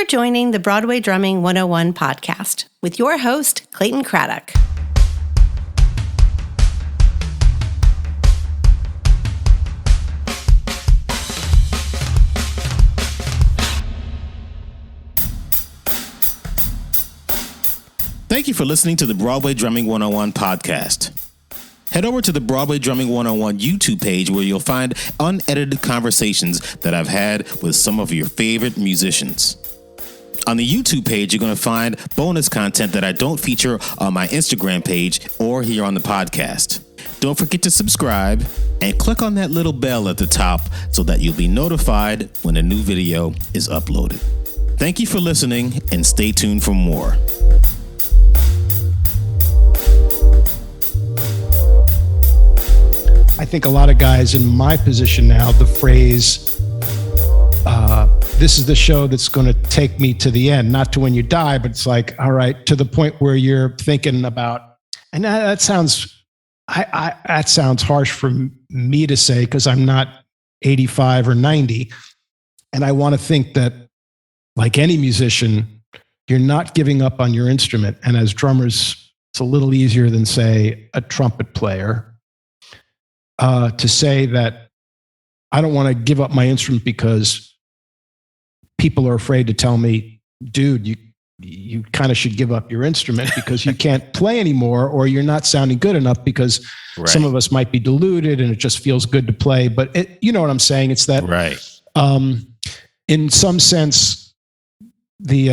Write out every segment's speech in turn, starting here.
for joining the Broadway Drumming 101 podcast with your host, Clayton Craddock. Thank you for listening to the Broadway Drumming 101 podcast. Head over to the Broadway Drumming 101 YouTube page where you'll find unedited conversations that I've had with some of your favorite musicians. On the YouTube page, you're going to find bonus content that I don't feature on my Instagram page or here on the podcast. Don't forget to subscribe and click on that little bell at the top so that you'll be notified when a new video is uploaded. Thank you for listening and stay tuned for more. I think a lot of guys in my position now, the phrase, this is the show that's going to take me to the end, not to when you die, but it's like, all right, to the point where you're thinking about, and that sounds harsh for me to say because I'm not 85 or 90. And I want to think that like any musician, you're not giving up on your instrument. And as drummers, it's a little easier than say a trumpet player. To say that I don't want to give up my instrument because people are afraid to tell me, dude, you kind of should give up your instrument because you can't play anymore or you're not sounding good enough because some of us might be deluded and it just feels good to play. But you know what I'm saying? It's that in some sense, the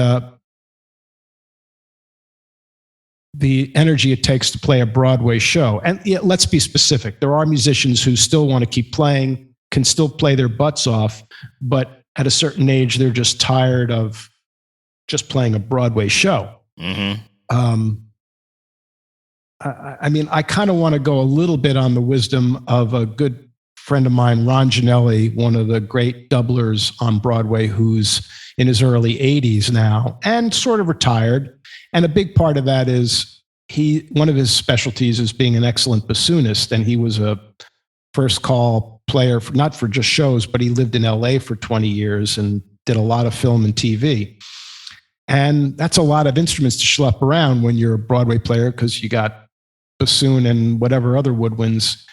energy it takes to play a Broadway show. And let's be specific. There are musicians who still want to keep playing, can still play their butts off, but at a certain age, they're just tired of just playing a Broadway show. Mm-hmm. I mean, I kind of want to go a little bit on the wisdom of a good friend of mine, Ron Ginelli, one of the great doublers on Broadway, who's in his early 80s now and sort of retired. And a big part of that is one of his specialties is being an excellent bassoonist. And he was a first call player, not for just shows, but he lived in LA for 20 years and did a lot of film and TV. And that's a lot of instruments to schlep around when you're a Broadway player because you got bassoon and whatever other woodwinds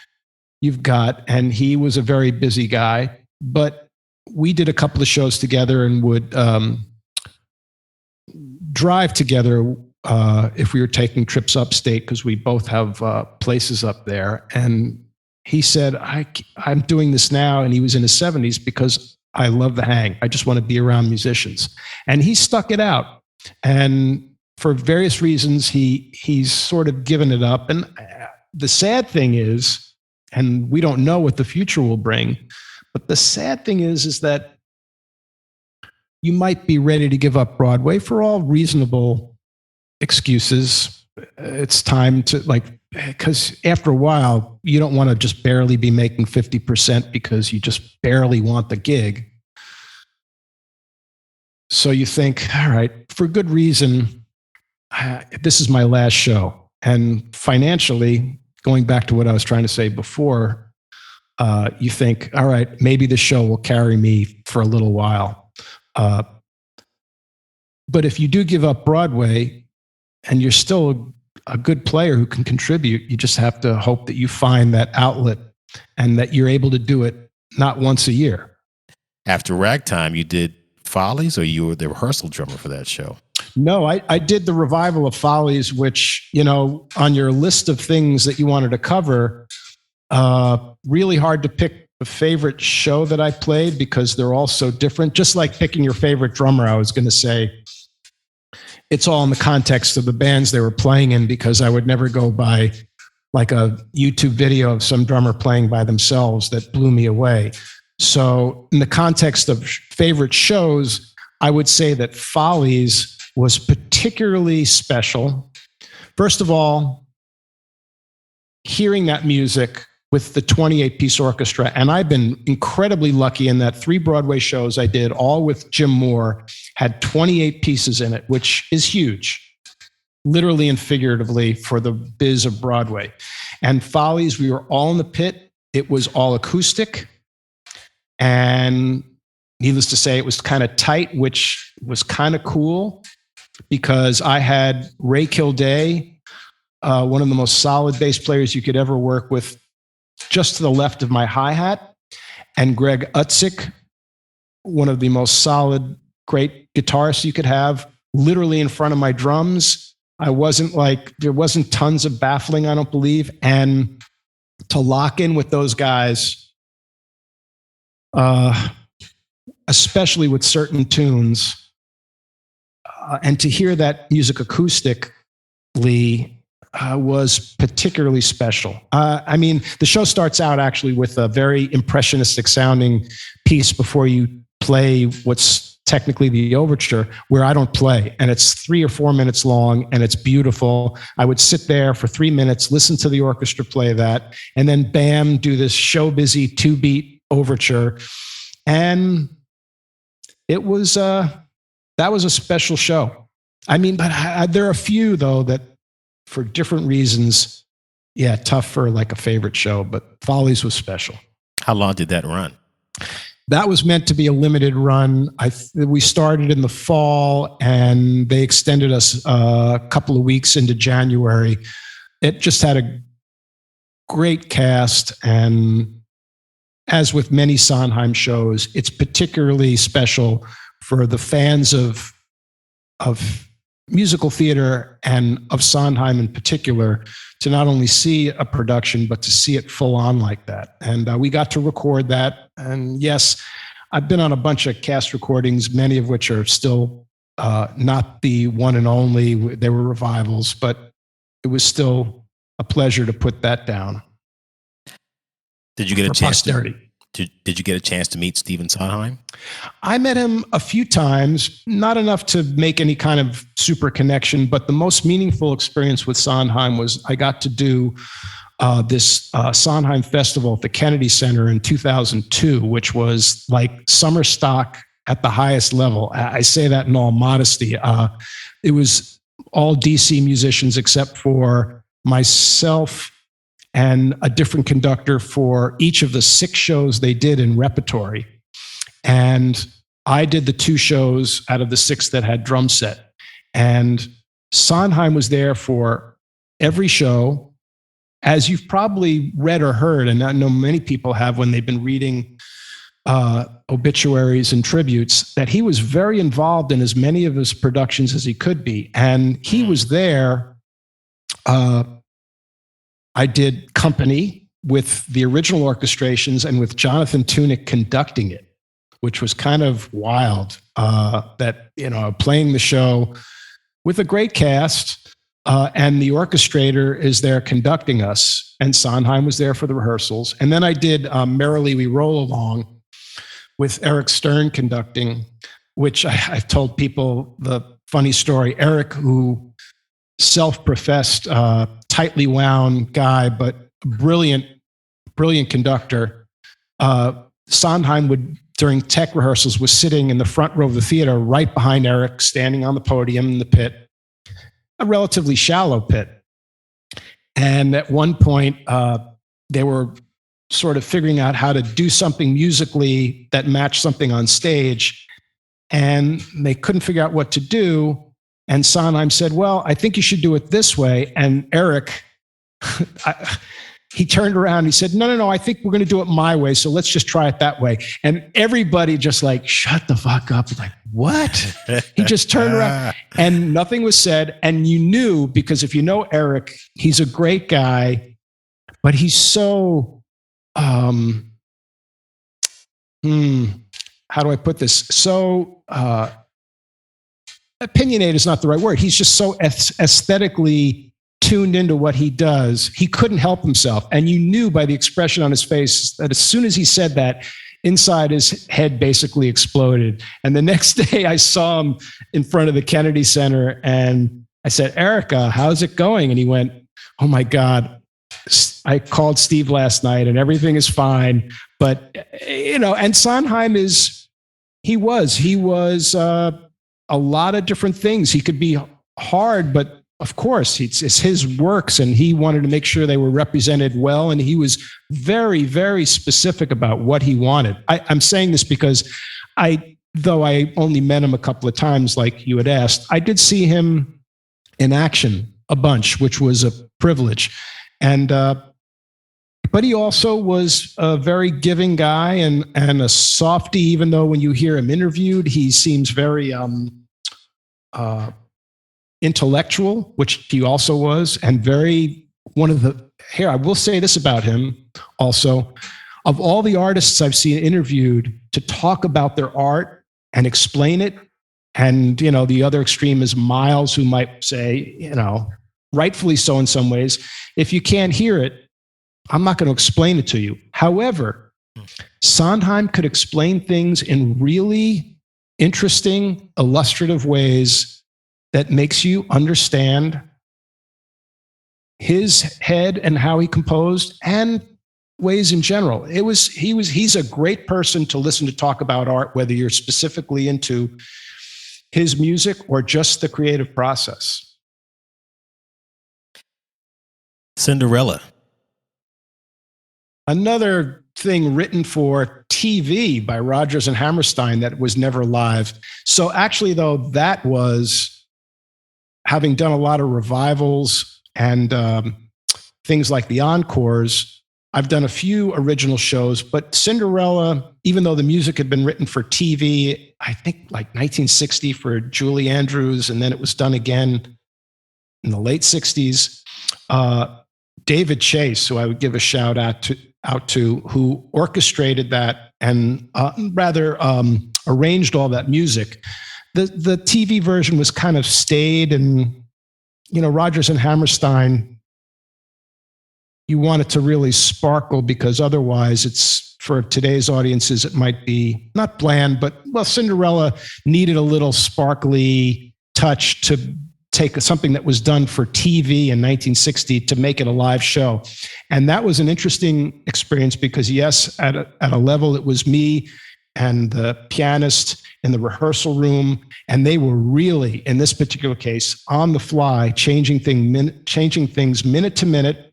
you've got. And he was a very busy guy, but we did a couple of shows together and would drive together if we were taking trips upstate because we both have places up there. And he said, I'm doing this now. And he was in his 70s because I love the hang. I just want to be around musicians. And he stuck it out. And for various reasons, he's sort of given it up. And the sad thing is, and we don't know what the future will bring, but the sad thing is that you might be ready to give up Broadway for all reasonable excuses. It's time to because after a while, you don't want to just barely be making 50% because you just barely want the gig. So you think, all right, for good reason, this is my last show. And financially, going back to what I was trying to say before, you think, all right, maybe the show will carry me for a little while. But if you do give up Broadway and you're still a good player who can contribute, you just have to hope that you find that outlet and that you're able to do it not once a year. After Ragtime, you did Follies, or you were the rehearsal drummer for that show? No, I did the revival of Follies, which, on your list of things that you wanted to cover, really hard to pick a favorite show that I played because they're all so different. Just like picking your favorite drummer, I was going to say it's all in the context of the bands they were playing in because I would never go by like a YouTube video of some drummer playing by themselves that blew me away. So in the context of favorite shows, I would say that Follies was particularly special. First of all, hearing that music with the 28-piece orchestra. And I've been incredibly lucky in that 3 Broadway shows I did, all with Jim Moore, had 28 pieces in it, which is huge, literally and figuratively, for the biz of Broadway. And Follies, we were all in the pit. It was all acoustic. And Needless to say, it was kind of tight, which was kind of cool because I had Ray Kilday, one of the most solid bass players you could ever work with, just to the left of my hi-hat, and Greg Utzik, one of the most solid, great guitarists you could have, literally in front of my drums. There wasn't tons of baffling, I don't believe. And to lock in with those guys, especially with certain tunes, and to hear that music acoustically was particularly special. The show starts out actually with a very impressionistic sounding piece before you play what's technically the overture, where I don't play. And it's 3 or 4 minutes long, and it's beautiful. I would sit there for 3 minutes, listen to the orchestra play that, and then bam, do this show busy 2-beat overture. And it was, that was a special show. But there are a few, though, that for different reasons, tough for like a favorite show, but Follies was special. How long did that run? That was meant to be a limited run. We started in the fall, and they extended us a couple of weeks into January. It just had a great cast, and as with many Sondheim shows, it's particularly special for the fans of musical theater and of Sondheim in particular to not only see a production, but to see it full on like that. And we got to record that. And yes, I've been on a bunch of cast recordings, many of which are still not the one and only. They were revivals, but it was still a pleasure to put that down. Did you get a chance posterity. Did you get a chance to meet Stephen Sondheim? I met him a few times, not enough to make any kind of super connection, but the most meaningful experience with Sondheim was I got to do this Sondheim Festival at the Kennedy Center in 2002, which was like summer stock at the highest level. I say that in all modesty. It was all DC musicians except for myself and a different conductor for each of the 6 shows they did in repertory. And I did the 2 shows out of the 6 that had drum set. And Sondheim was there for every show, as you've probably read or heard, and I know many people have when they've been reading obituaries and tributes, that he was very involved in as many of his productions as he could be. And he was there. I did company with the original orchestrations and with Jonathan Tunick conducting it, which was kind of wild, that, playing the show with a great cast, and the orchestrator is there conducting us, and Sondheim was there for the rehearsals. And then I did Merrily We Roll Along with Eric Stern conducting, which I've told people the funny story. Eric, who self-professed tightly wound guy, but brilliant conductor. Sondheim would, during tech rehearsals, was sitting in the front row of the theater right behind Eric, standing on the podium in the pit, a relatively shallow pit. And at one point, they were sort of figuring out how to do something musically that matched something on stage, and they couldn't figure out what to do. And Sondheim said, well, I think you should do it this way. And Eric, he turned around and he said, no, I think we're going to do it my way. So let's just try it that way. And everybody just like, shut the fuck up. Like, what? He just turned around and nothing was said. And you knew, because if you know Eric, he's a great guy, but he's so, how do I put this? So, opinionated is not the right word. He's just so aesthetically tuned into what he does. He couldn't help himself. And you knew by the expression on his face that as soon as he said that, inside his head basically exploded. And the next day I saw him in front of the Kennedy Center and I said, Erica, how's it going? And he went, oh my God, I called Steve last night and everything is fine. But, and Sondheim was a lot of different things. He could be hard, but of course it's his works, and he wanted to make sure they were represented well. And he was very, very specific about what he wanted. I'm saying this because Though I only met him a couple of times, like you had asked, I did see him in action a bunch, which was a privilege. And, but he also was a very giving guy and a softie, even though when you hear him interviewed, he seems very intellectual, which he also was, and very here, I will say this about him also. Of all the artists I've seen interviewed to talk about their art and explain it, and, the other extreme is Miles, who might say, rightfully so in some ways, if you can't hear it, I'm not going to explain it to you. However, Sondheim could explain things in really interesting, illustrative ways that makes you understand his head and how he composed and ways in general. He's a great person to listen to talk about art, whether you're specifically into his music or just the creative process. Cinderella. Another thing written for TV by Rodgers and Hammerstein that was never live. So actually, though, that was, having done a lot of revivals and things like the Encores, I've done a few original shows, but Cinderella, even though the music had been written for TV, I think like 1960 for Julie Andrews, and then it was done again in the late 60s. David Chase, who I would give a shout out to, who orchestrated that and arranged all that music. The TV version was kind of staid, and Rodgers and Hammerstein, you want it to really sparkle, because otherwise it's, for today's audiences, it might be not bland, but Cinderella needed a little sparkly touch to take something that was done for TV in 1960 to make it a live show. And that was an interesting experience because, yes, at a level, it was me and the pianist in the rehearsal room, and they were really, in this particular case, on the fly, changing things minute to minute,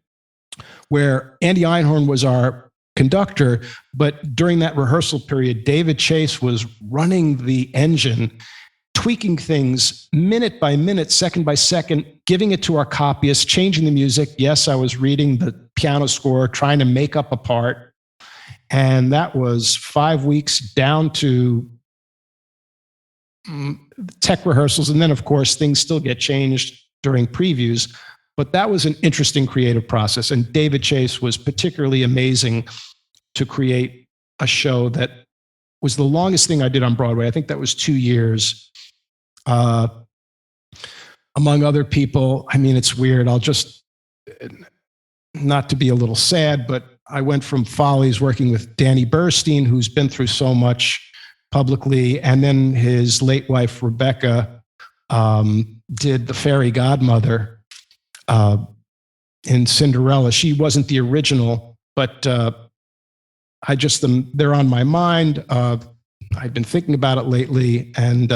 where Andy Einhorn was our conductor, but during that rehearsal period, David Chase was running the engine, tweaking things minute by minute, second by second, giving it to our copyists, changing the music. Yes, I was reading the piano score, trying to make up a part. And that was 5 weeks down to tech rehearsals. And then, of course, things still get changed during previews. But that was an interesting creative process. And David Chase was particularly amazing to create a show that was the longest thing I did on Broadway. I think that was 2 years. Among other people, I mean, it's weird. I'll just, not to be a little sad, but I went from Follies working with Danny Burstein, who's been through so much publicly, and then his late wife, Rebecca, did the fairy godmother in Cinderella. She wasn't the original, but they're on my mind. I've been thinking about it lately, and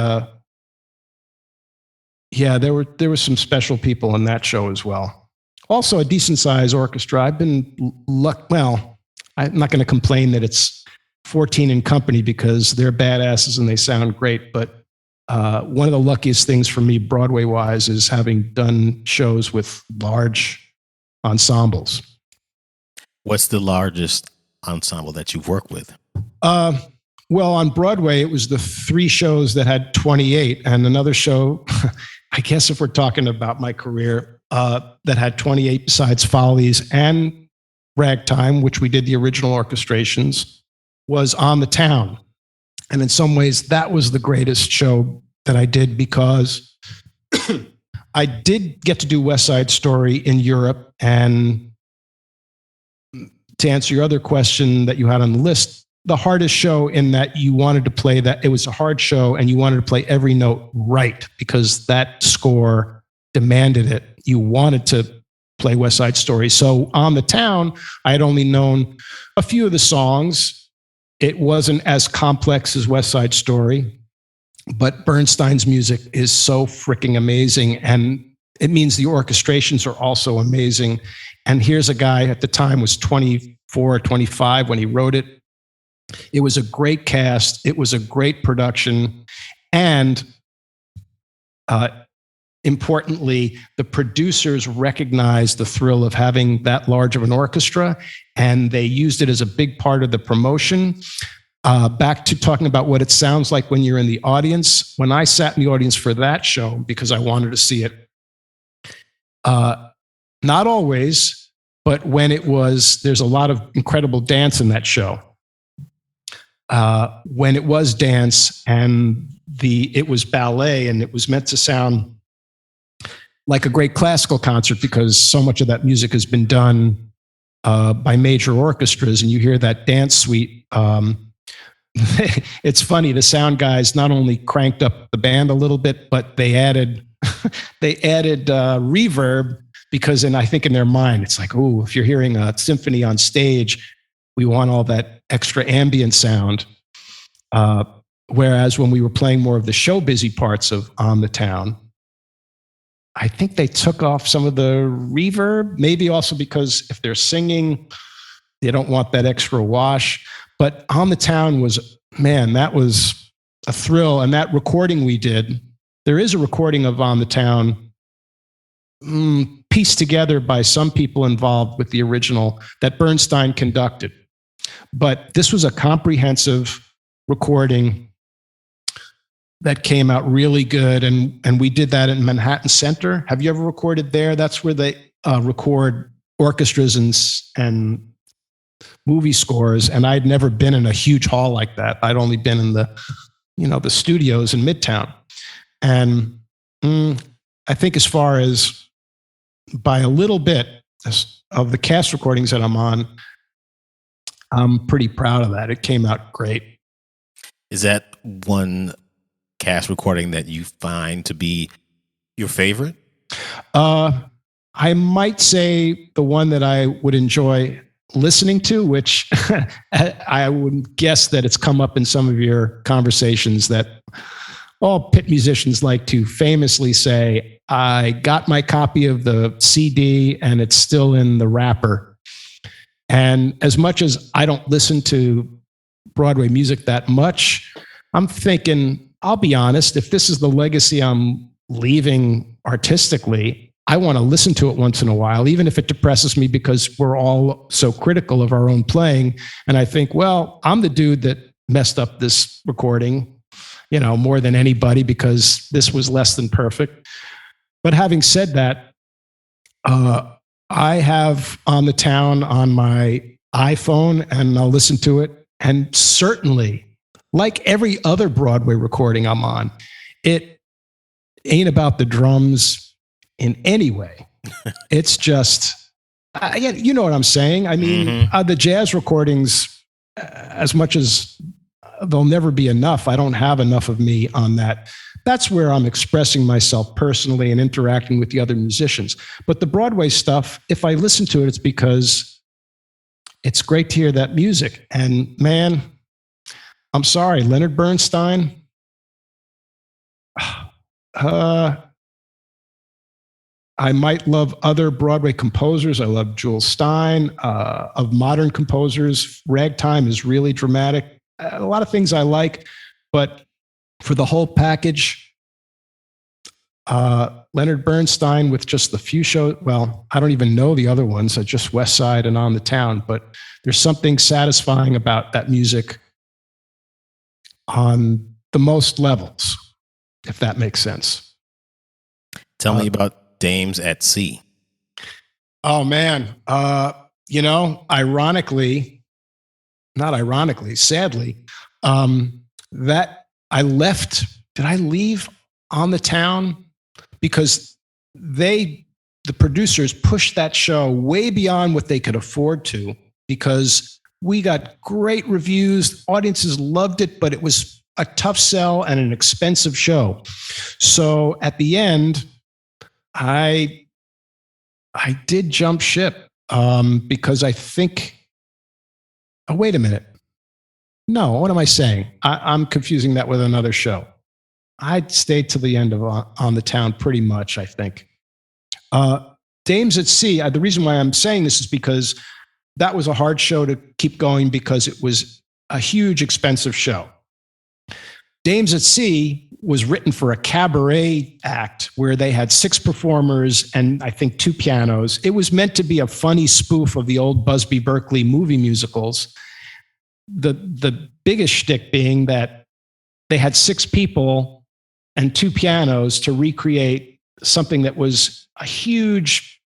there were some special people in that show as well. Also, a decent sized orchestra. I've been I'm not going to complain that it's 14 in company because they're badasses and they sound great, but one of the luckiest things for me, Broadway-wise, is having done shows with large ensembles. What's the largest ensemble that you've worked with? Well, on Broadway, it was the 3 shows that had 28, and another show, I guess if we're talking about my career, that had 28 besides Follies and Ragtime, which we did the original orchestrations, was On the Town. And in some ways, that was the greatest show that I did because I did get to do West Side Story in Europe. And to answer your other question that you had on the list, the hardest show in that you wanted to play that, it was a hard show and you wanted to play every note right because that score demanded it. You wanted to play West Side Story. So On the Town, I had only known a few of the songs. It wasn't as complex as West Side Story, but Bernstein's music is so freaking amazing. And it means the orchestrations are also amazing. And here's a guy at the time was 24 or 25 when he wrote it. It was a great cast. It was a great production. And importantly, the producers recognized the thrill of having that large of an orchestra, and they used it as a big part of the promotion. Back to talking about what it sounds like when you're in the audience. When I sat in the audience for that show, because I wanted to see it, not always, but when it was, there's a lot of incredible dance in that show. When it was dance and it was ballet and it was meant to sound like a great classical concert because so much of that music has been done by major orchestras, and you hear that dance suite. It's funny, the sound guys not only cranked up the band a little bit, but they added reverb, because I think in their mind, it's like, oh, if you're hearing a symphony on stage, we want all that extra ambient sound. Whereas when we were playing more of the show busy parts of On the Town, I think they took off some of the reverb, maybe also because if they're singing, they don't want that extra wash. But On the Town was, man, that was a thrill. And that recording we did, there is a recording of On the Town pieced together by some people involved with the original that Bernstein conducted. But this was a comprehensive recording that came out really good. And we did that in Manhattan Center. Have you ever recorded there? That's where they record orchestras and movie scores. And I'd never been in a huge hall like that. I'd only been in the studios in Midtown. And I think as far as by a little bit of the cast recordings that I'm on, I'm pretty proud of that. It came out great. Is that one cast recording that you find to be your favorite? I might say the one that I would enjoy listening to, which I would guess that it's come up in some of your conversations, that all pit musicians like to famously say, I got my copy of the CD and it's still in the wrapper. And as much as I don't listen to Broadway music that much, I'm thinking, I'll be honest, if this is the legacy I'm leaving artistically, I want to listen to it once in a while, even if it depresses me, because we're all so critical of our own playing. And I think, well, I'm the dude that messed up this recording, more than anybody, because this was less than perfect. But having said that, I have On the Town on my iPhone and I'll listen to it. And certainly, like every other Broadway recording I'm on, it ain't about the drums in any way. It's just, you know what I'm saying? I mean, the jazz recordings, as much as they'll never be enough, I don't have enough of me on that. That's where I'm expressing myself personally and interacting with the other musicians. But the Broadway stuff, if I listen to it, it's because it's great to hear that music. And man, I'm sorry, Leonard Bernstein. I might love other Broadway composers. I love Jules Stein. Of modern composers, Ragtime is really dramatic. A lot of things I like, but for the whole package, Leonard Bernstein with just the few shows. Well, I don't even know the other ones. Just West Side and On the Town, but there's something satisfying about that music on the most levels, if that makes sense. Tell me about Dames at Sea. Oh man. Sadly, that I left. Did I leave On the Town? Because the producers pushed that show way beyond what they could afford to, because we got great reviews. Audiences loved it, but it was a tough sell and an expensive show. So at the end, I did jump ship because I think, oh, wait a minute. No, what am I saying? I'm confusing that with another show. I stayed till the end of On the Town pretty much, I think. Dames at Sea, the reason why I'm saying this is because that was a hard show to keep going, because it was a huge, expensive show. Dames at Sea was written for a cabaret act where they had 6 performers and I think 2 pianos. It was meant to be a funny spoof of the old Busby Berkeley movie musicals. The biggest shtick being that they had 6 people and 2 pianos to recreate something that was a huge,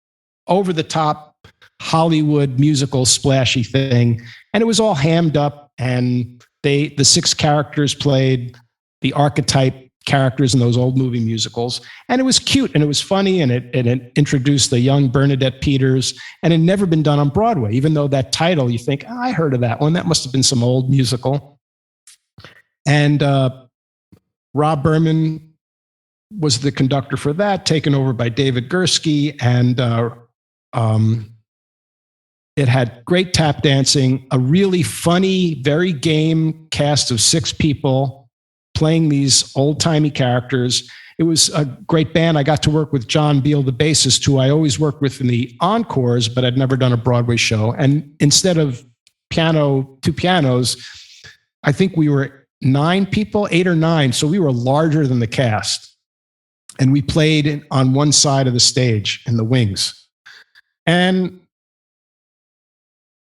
over-the-top Hollywood musical splashy thing. And it was all hammed up, and the 6 characters played the archetype characters in those old movie musicals. And it was cute and it was funny, and it introduced the young Bernadette Peters, and it had never been done on Broadway, even though that title, you think, oh, I heard of that one. That must have been some old musical. And Rob Berman was the conductor for that, taken over by David Gursky. And it had great tap dancing, a really funny, very game cast of 6 people playing these old-timey characters. It was a great band. I got to work with John Beal, the bassist, who I always worked with in the Encores, but I'd never done a Broadway show. And instead of 2 pianos, I think we were 9 people, 8 or 9. So we were larger than the cast. And we played on one side of the stage in the wings. And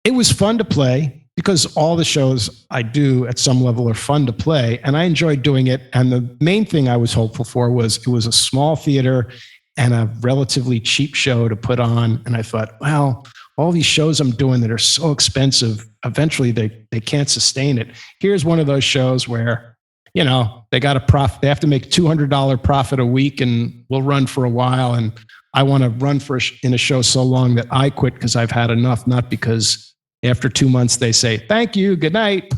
it was fun to play, because all the shows I do at some level are fun to play, and I enjoyed doing it. And the main thing I was hopeful for was it was a small theater and a relatively cheap show to put on. And I thought, well, all these shows I'm doing that are so expensive, eventually they can't sustain it. Here's one of those shows where, you know, they got a profit. They have to make $200 profit a week, and we'll run for a while. And I want to run in a show so long that I quit because I've had enough, not because after 2 months, they say, thank you, good night.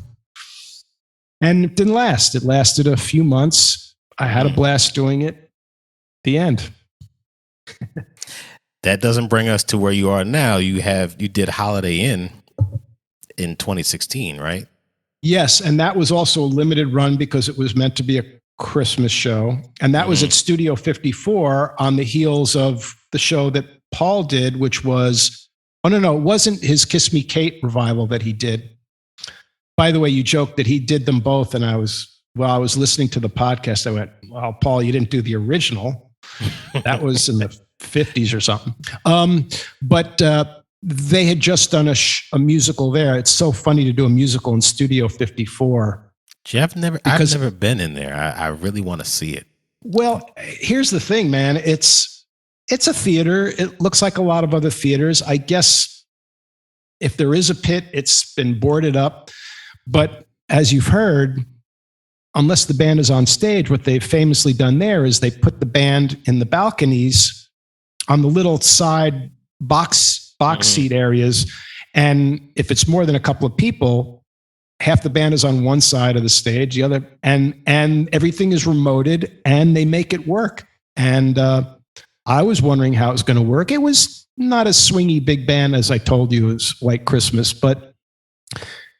And it didn't last. It lasted a few months. I had a blast doing it. The end. That doesn't bring us to where you are now. You did Holiday Inn in 2016, right? Yes, and that was also a limited run because it was meant to be a Christmas show. And that was at Studio 54 on the heels of the show that Paul did, which was... Oh, no, it wasn't his Kiss Me Kate revival that he did. By the way, you joked that he did them both. And I was listening to the podcast. I went, well, Paul, you didn't do the original. That was in the 50s or something. But they had just done a musical there. It's so funny to do a musical in Studio 54. Gee, I've never been in there. I really want to see it. Well, here's the thing, man. It's a theater. It looks like a lot of other theaters. I guess if there is a pit, it's been boarded up. But as you've heard, unless the band is on stage, what they've famously done there is they put the band in the balconies on the little side box seat areas. And if it's more than a couple of people, half the band is on one side of the stage, the other, and everything is remoted, and they make it work. And I was wondering how it was going to work. It was not as swingy big band as I told you, it was White Christmas, but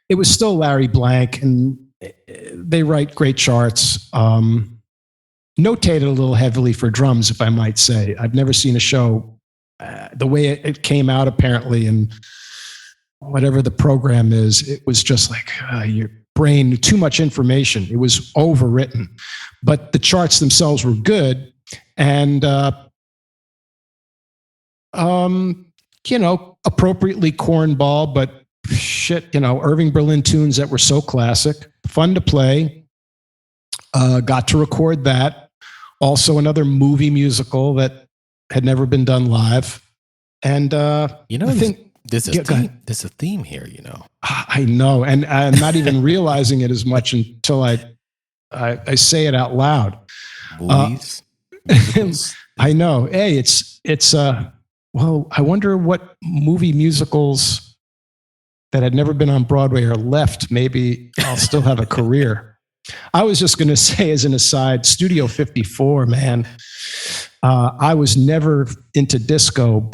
it was still Larry Blank, and they write great charts. Notated a little heavily for drums, if I might say. I've never seen a show the way it came out, apparently, and whatever the program is, it was just like your brain, too much information. It was overwritten, but the charts themselves were good. And appropriately cornball, but shit, Irving Berlin tunes that were so classic, fun to play. Got to record that. Also another movie musical that had never been done live. And, I think there's a theme here, I know. And I'm not even realizing it as much until I say it out loud. Movies. I know. Hey, well, I wonder what movie musicals that had never been on Broadway are left. Maybe I'll still have a career. I was just going to say, as an aside, Studio 54, man, I was never into disco,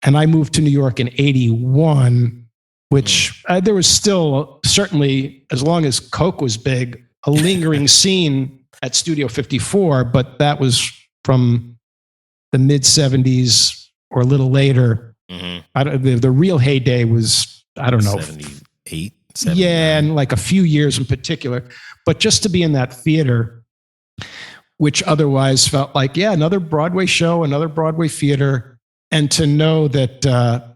and I moved to New York in 81, which there was still, certainly, as long as Coke was big, a lingering scene at Studio 54, but that was from the mid 70s or a little later. The real heyday was, I don't know, 8, 7. Yeah, and like a few years in particular. But just to be in that theater, which otherwise felt like, yeah, another Broadway show, another Broadway theater, and to know that,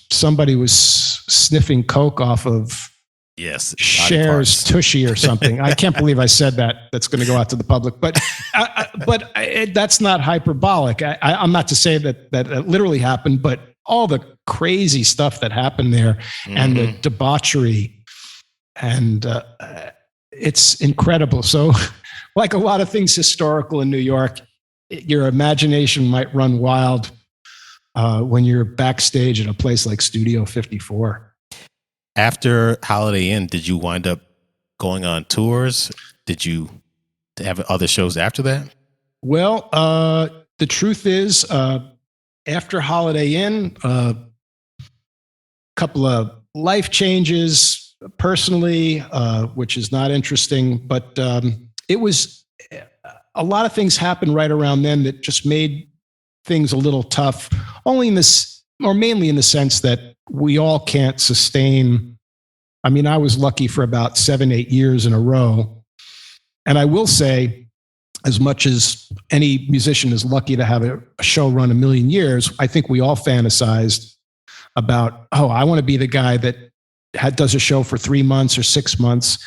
somebody was sniffing coke off of Cher's Tushy or something. I can't believe I said that. That's going to go out to the public, but that's not hyperbolic. I'm not to say that literally happened, but all the crazy stuff that happened there and the debauchery, and it's incredible. So, like a lot of things historical in New York, your imagination might run wild when you're backstage at a place like Studio 54. After Holiday Inn, did you wind up going on tours? Did you have other shows after that? Well, the truth is, after Holiday Inn, a couple of life changes personally, which is not interesting, but it was a lot of things happened right around then that just made things a little tough, only in this, or mainly in the sense that we all can't sustain. I mean, I was lucky for about 7, 8 years in a row. And I will say, as much as any musician is lucky to have a show run 1,000,000 years, I think we all fantasized about, oh, I want to be the guy that does a show for 3 months or 6 months.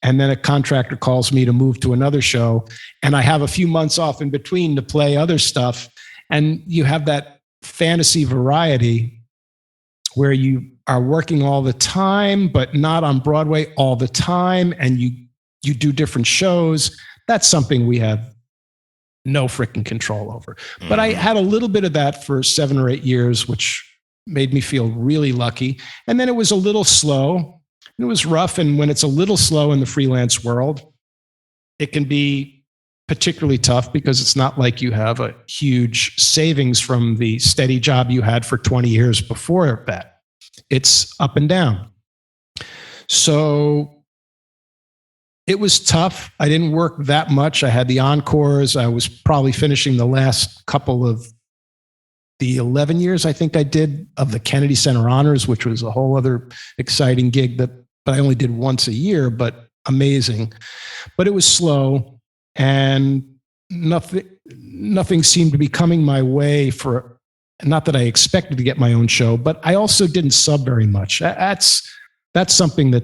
And then a contractor calls me to move to another show. And I have a few months off in between to play other stuff. And you have that fantasy variety where you are working all the time, but not on Broadway all the time. And you do different shows. That's something we have no freaking control over. But I had a little bit of that for 7 or 8 years, which made me feel really lucky. And then it was a little slow. It was rough. And when it's a little slow in the freelance world, it can be particularly tough because it's not like you have a huge savings from the steady job you had for 20 years before that. It's up and down. So it was tough. I didn't work that much. I had the Encores. I was probably finishing the last couple of the 11 years I think I did of the Kennedy Center Honors, which was a whole other exciting gig but I only did once a year, but amazing. But it was slow. And nothing seemed to be coming my way for, not that I expected to get my own show, but I also didn't sub very much. That's something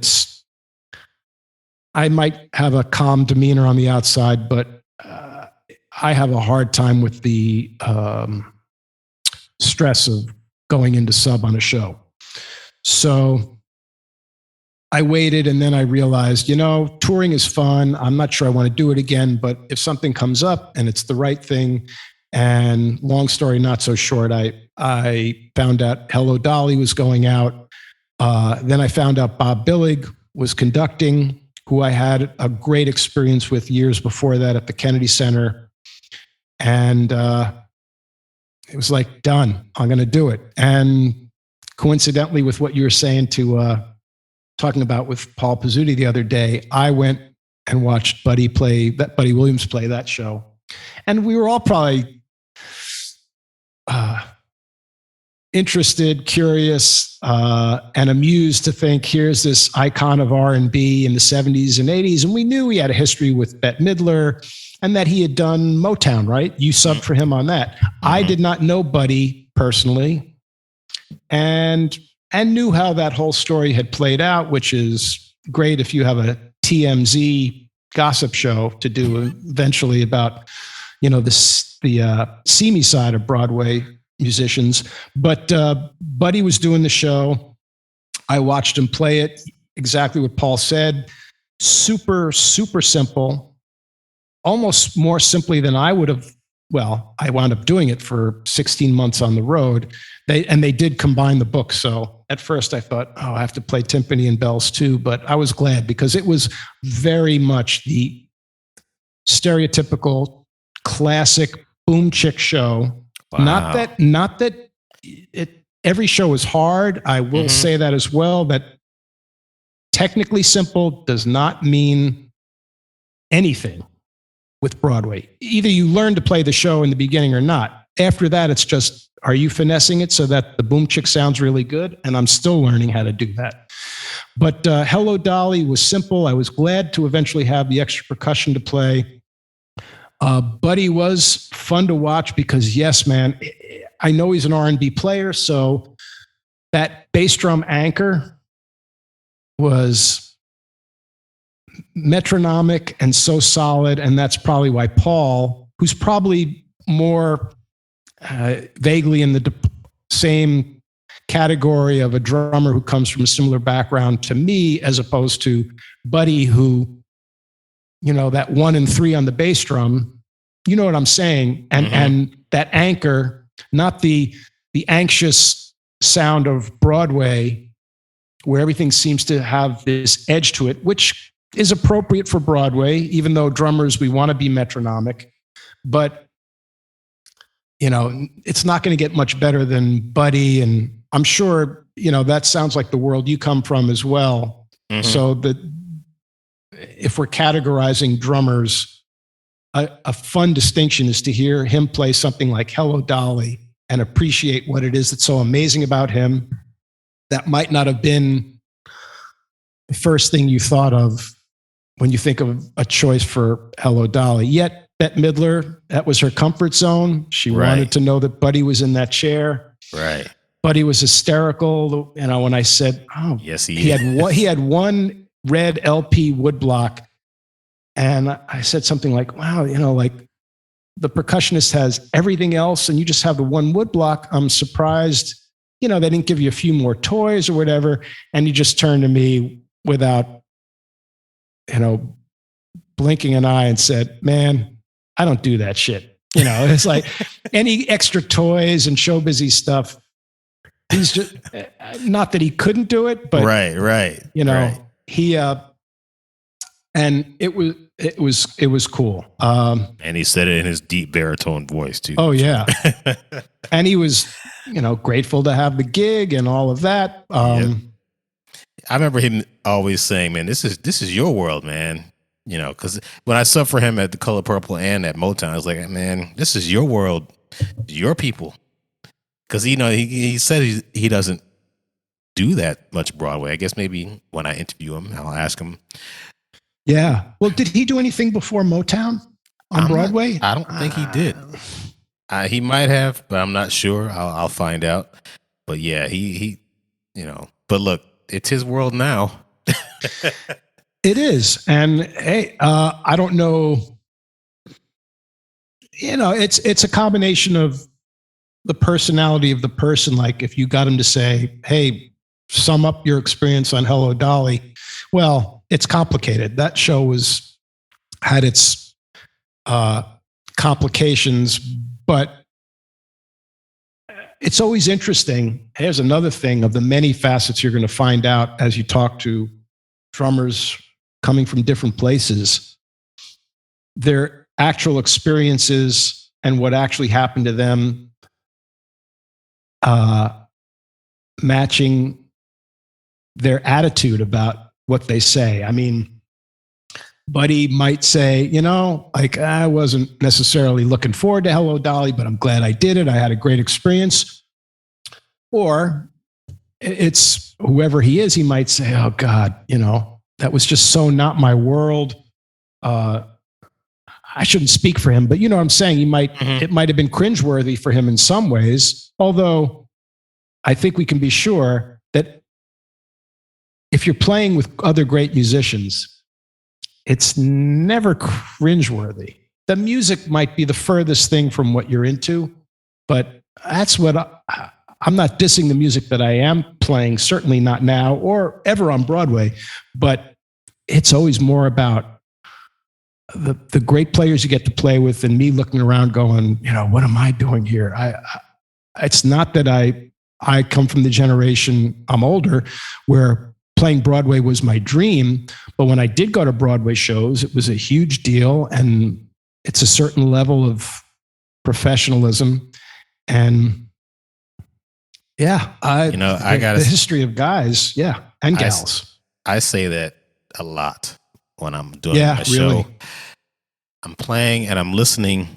I might have a calm demeanor on the outside, but I have a hard time with the stress of going into sub on a show. So I waited, and then I realized, touring is fun. I'm not sure I want to do it again, but if something comes up and it's the right thing, and long story not so short, I found out Hello Dolly was going out. Then I found out Bob Billig was conducting, who I had a great experience with years before that at the Kennedy Center. And it was like, done, I'm going to do it. And coincidentally with what you were saying talking about with Paul Pizzuti the other day, I went and watched Buddy Williams play that show. And we were all probably interested, curious, and amused to think, here's this icon of R&B in the 70s and 80s. And we knew he had a history with Bette Midler and that he had done Motown, right? You subbed for him on that. I did not know Buddy personally. And knew how that whole story had played out, which is great if you have a TMZ gossip show to do eventually about, the seamy side of Broadway musicians. But Buddy was doing the show. I watched him play it, exactly what Paul said. Super, super simple, almost more simply than I would have. Well, I wound up doing it for 16 months on the road. They did combine the books. So at first I thought, I have to play timpani and bells too. But I was glad because it was very much the stereotypical classic boom chick show. Wow. Not that every show is hard. I will say that as well, that technically simple does not mean anything with Broadway. Either you learn to play the show in the beginning or not. after that, it's just, are you finessing it so that the boom chick sounds really good? And I'm still learning how to do that. But Hello Dolly was simple. I was glad to eventually have the extra percussion to play. Buddy was fun to watch because, yes, man, I know he's an R&B player, so that bass drum anchor was metronomic and so solid, and that's probably why Paul, who's probably more vaguely in the same category of a drummer who comes from a similar background to me, as opposed to Buddy, who, that 1 and 3 on the bass drum, you know what I'm saying? And that anchor, not the anxious sound of Broadway, where everything seems to have this edge to it, which is appropriate for Broadway, even though drummers, we want to be metronomic. But, it's not going to get much better than Buddy. And I'm sure, that sounds like the world you come from as well. So if we're categorizing drummers, a fun distinction is to hear him play something like Hello Dolly and appreciate what it is that's so amazing about him. That might not have been the first thing you thought of when you think of a choice for Hello Dolly. Yet Bette Midler, that was her comfort zone. She wanted to know that Buddy was in that chair. Right. Buddy was hysterical. When I said, "Oh, yes, he had one red LP woodblock," and I said something like, "Wow, like the percussionist has everything else, and you just have the one woodblock. I'm surprised, they didn't give you a few more toys or whatever." And he just turned to me without, blinking an eye and said, "Man, I don't do that shit." It's like any extra toys and show busy stuff. He's just, not that he couldn't do it, but right. He, and it was cool. And he said it in his deep baritone voice too. Oh yeah. And he was, grateful to have the gig and all of that. I remember him always saying, "Man, this is your world, man." Because when I subbed for him at the Color Purple and at Motown, I was like, "Man, this is your world, your people." Because he said he doesn't do that much Broadway. I guess maybe when I interview him, I'll ask him. Yeah. Well, did he do anything before Motown on Broadway? I don't think he did. He might have, but I'm not sure. I'll find out. But yeah, he But look, it's his world now. It is. And hey, I don't know. It's a combination of the personality of the person. Like if you got him to say, "Hey, sum up your experience on Hello Dolly." Well, it's complicated. That show had its complications, but it's always interesting. Here's another thing of the many facets you're going to find out as you talk to drummers coming from different places. Their actual experiences and what actually happened to them matching their attitude about what they say. I mean, Buddy might say, I wasn't necessarily looking forward to Hello Dolly, but I'm glad I did it. I had a great experience. Or it's whoever he is, he might say, "Oh God, that was just so not my world." I shouldn't speak for him, but you know what I'm saying? It might have been cringeworthy for him in some ways, although I think we can be sure that if you're playing with other great musicians, it's never cringeworthy. The music might be the furthest thing from what you're into, but that's what I'm not dissing the music that I am playing, certainly not now or ever on Broadway, but it's always more about the great players you get to play with and me looking around going, what am I doing here? It's not that I come from the generation, I'm older, where playing Broadway was my dream. But when I did go to Broadway shows, it was a huge deal. And it's a certain level of professionalism. And yeah, I got the history of guys. Yeah. And gals. I say that a lot when I'm doing a show. Really. I'm playing and I'm listening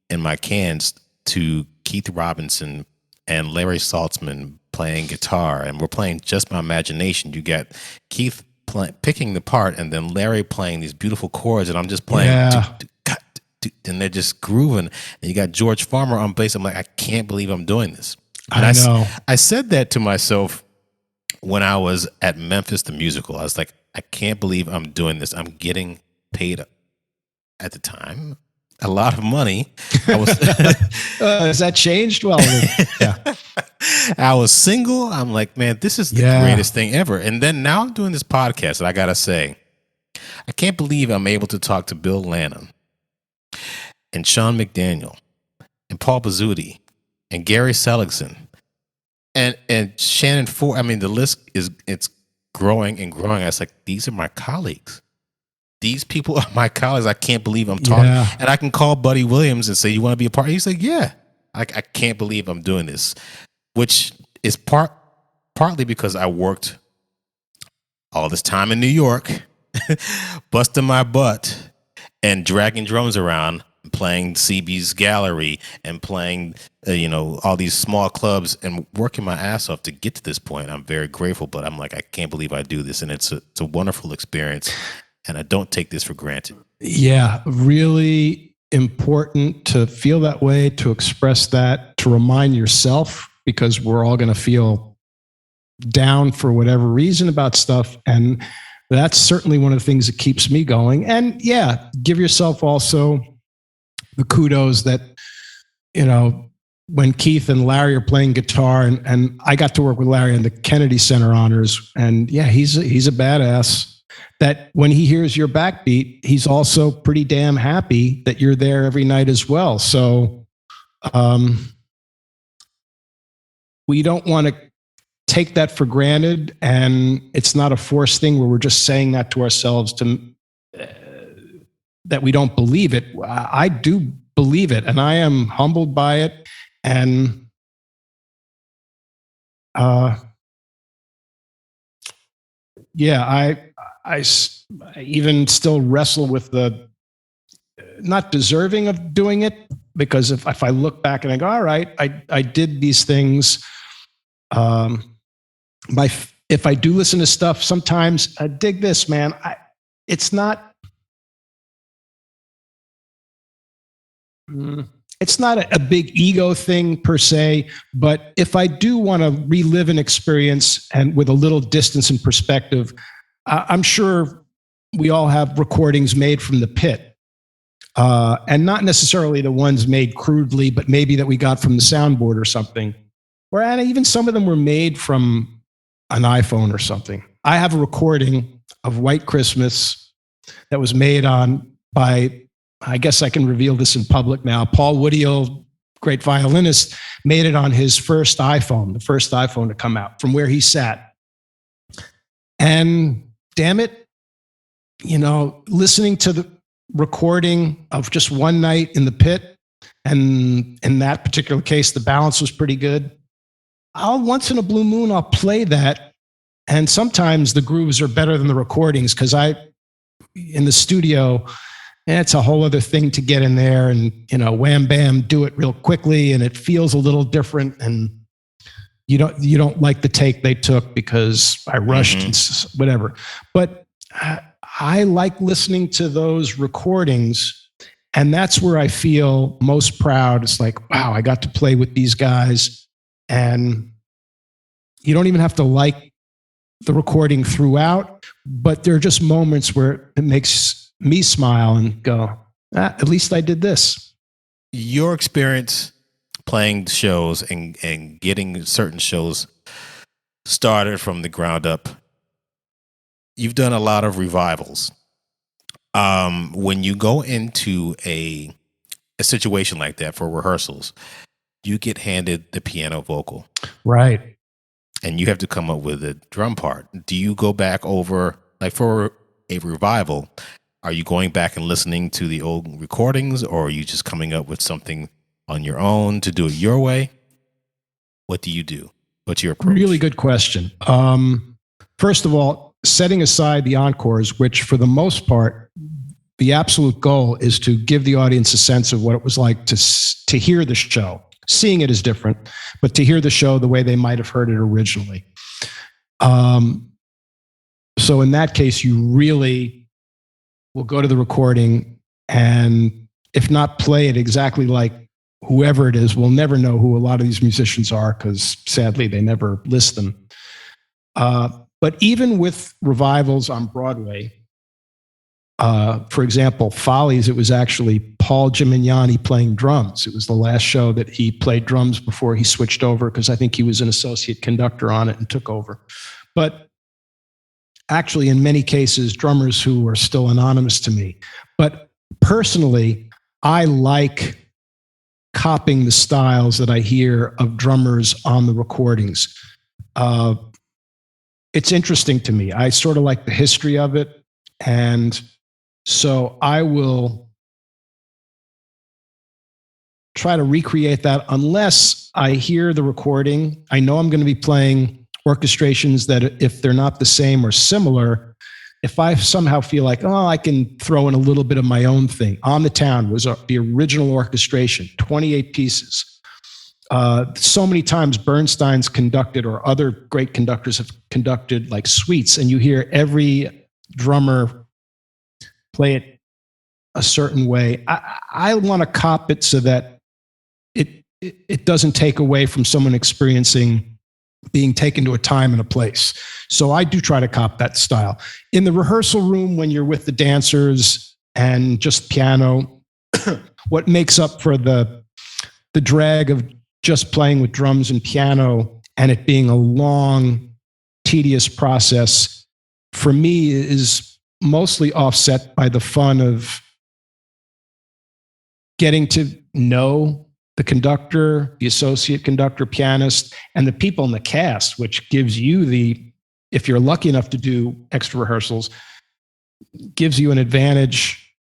in my cans to Keith Robinson and Larry Saltzman playing guitar, and we're playing Just My Imagination. You got Keith picking the part, and then Larry playing these beautiful chords, and I'm just playing, and they're just grooving. And you got George Farmer on bass. I'm like, I can't believe I'm doing this. And I know. I said that to myself when I was at Memphis the Musical. I was like, I can't believe I'm doing this. I'm getting paid at the time a lot of money. I was has that changed? Well, yeah. I was single. I'm like, man, this is the greatest thing ever. And then now I'm doing this podcast, and I gotta say, I can't believe I'm able to talk to Bill Lanham and Sean McDaniel and Paul Bazzuti and Gary Seligson and Shannon Ford. I mean, the list it's growing and growing. I was like, these are my colleagues. These people are my colleagues. I can't believe I'm talking. Yeah. And I can call Buddy Williams and say, you want to be a part? He's like, yeah. I can't believe I'm doing this, which is partly because I worked all this time in New York, busting my butt and dragging drums around, playing CB's Gallery and playing, all these small clubs and working my ass off to get to this point. I'm very grateful, but I'm like, I can't believe I do this. And it's a wonderful experience. And I don't take this for granted. Yeah, really important to feel that way, to express that, to remind yourself, because we're all going to feel down for whatever reason about stuff. And that's certainly one of the things that keeps me going. And yeah, give yourself also the kudos that, when Keith and Larry are playing guitar, and I got to work with Larry on the Kennedy Center honors. And yeah, he's a badass. That when he hears your backbeat, he's also pretty damn happy that you're there every night as well. So we don't want to take that for granted, and it's not a forced thing where we're just saying that to ourselves that we don't believe it. I do believe it, and I am humbled by it. And I even still wrestle with the not deserving of doing it, because if I look back and I go, all right, I did these things. If I do listen to stuff, sometimes I dig this, man. It's not a big ego thing per se, but if I do want to relive an experience and with a little distance and perspective, I'm sure we all have recordings made from the pit, and not necessarily the ones made crudely, but maybe that we got from the soundboard or something. Or even some of them were made from an iPhone or something. I have a recording of White Christmas that was made by, I guess I can reveal this in public now, Paul Woodiel, great violinist, made it on his first iPhone, the first iPhone to come out from where he sat. And damn it, listening to the recording of just one night in the pit, and in that particular case, the balance was pretty good. Once in a blue moon, I'll play that. And sometimes the grooves are better than the recordings, because in the studio, it's a whole other thing to get in there and, wham, bam, do it real quickly. And it feels a little different. And you don't like the take they took because I rushed and whatever. But I like listening to those recordings, and that's where I feel most proud. It's like, wow, I got to play with these guys. And you don't even have to like the recording throughout, but there are just moments where it makes me smile and go, at least I did this. Your experience playing shows and getting certain shows started from the ground up, you've done a lot of revivals. When you go into a situation like that for rehearsals, you get handed the piano vocal. Right. And you have to come up with a drum part. Do you go back over, like for a revival, are you going back and listening to the old recordings, or are you just coming up with something on your own to do it your way? What do you do? What's your approach? Really good question. First of all, setting aside the encores, which for the most part, the absolute goal is to give the audience a sense of what it was like to hear the show. Seeing it is different, but to hear the show the way they might have heard it originally. So in that case, you really will go to the recording, and if not play it exactly like whoever it is, we'll never know who a lot of these musicians are because sadly they never list them. But even with revivals on Broadway, for example, Follies, it was actually Paul Gimignani playing drums. It was the last show that he played drums before he switched over, because I think he was an associate conductor on it and took over. But actually, in many cases, drummers who are still anonymous to me. But personally, I like copying the styles that I hear of drummers on the recordings. It's interesting to me. I sort of like the history of it. And so I will try to recreate that unless I hear the recording. I know I'm going to be playing orchestrations that, if they're not the same or similar, if I somehow feel like, oh, I can throw in a little bit of my own thing. On the Town was the original orchestration, 28 pieces. So many times Bernstein's conducted, or other great conductors have conducted, like suites, and you hear every drummer play it a certain way. I want to cop it so that it doesn't take away from someone experiencing being taken to a time and a place. So I do try to cop that style. In the rehearsal room, when you're with the dancers and just piano, what makes up for the drag of just playing with drums and piano and it being a long, tedious process, for me, is mostly offset by the fun of getting to know the conductor, the associate conductor, pianist, and the people in the cast, which gives you if you're lucky enough to do extra rehearsals, gives you an advantage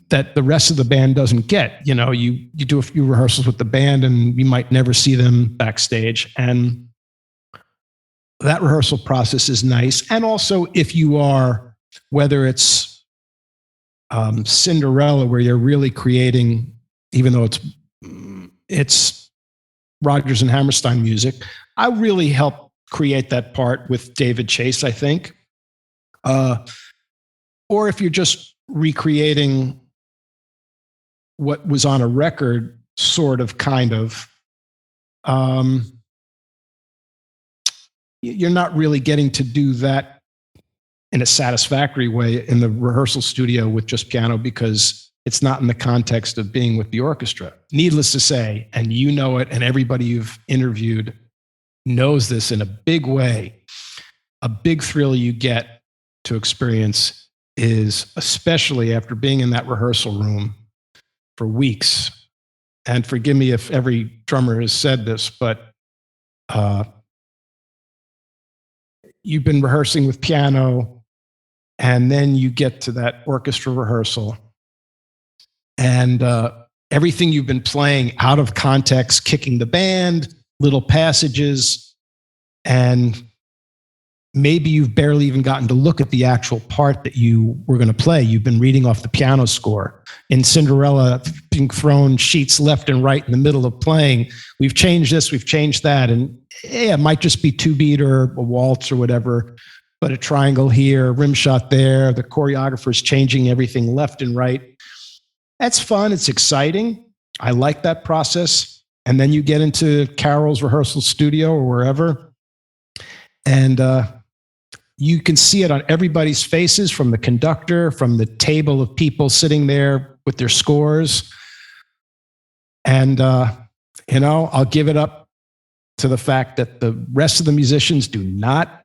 that the rest of the band doesn't get. You know, you do a few rehearsals with the band and you might never see them backstage. And that rehearsal process is nice. And also, if you are, whether it's Cinderella, where you're really creating, even though it's Rodgers and Hammerstein music, I really help create that part with David Chase, I think. Or if you're just recreating what was on a record, sort of, kind of, you're not really getting to do that in a satisfactory way in the rehearsal studio with just piano, because it's not in the context of being with the orchestra. Needless to say, and you know it, and everybody you've interviewed knows this in a big way, a big thrill you get to experience is, especially after being in that rehearsal room for weeks, and forgive me if every drummer has said this, but you've been rehearsing with piano, and then you get to that orchestra rehearsal, and everything you've been playing out of context, kicking the band, little passages, and maybe you've barely even gotten to look at the actual part that you were going to play. You've been reading off the piano score. In Cinderella, being thrown sheets left and right in the middle of playing. We've changed this, we've changed that, and yeah, it might just be 2-beat or a waltz or whatever, but a triangle here, a rim shot there, the choreographer's changing everything left and right. That's fun. It's exciting. I like that process. And then you get into Carol's rehearsal studio or wherever, and you can see it on everybody's faces, from the conductor, from the table of people sitting there with their scores. And, I'll give it up to the fact that the rest of the musicians do not